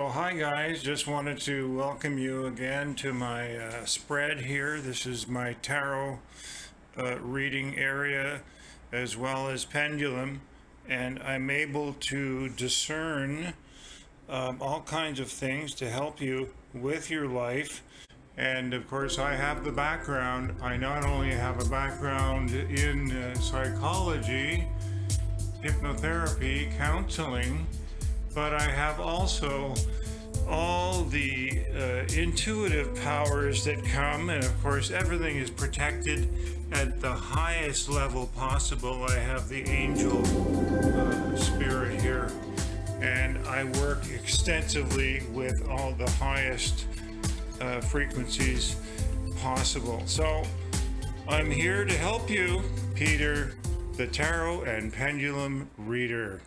Oh, hi guys, just wanted to welcome you again to my spread here. This is my tarot reading area as well as pendulum, and I'm able to discern all kinds of things to help you with your life. And of course, I have the background. I not only have a background in psychology, hypnotherapy, counseling, but I have also all the intuitive powers that come, and of course everything is protected at the highest level possible. I have the angel spirit here, and I work extensively with all the highest frequencies possible. So I'm here to help you, Peter, the Tarot and Pendulum Reader.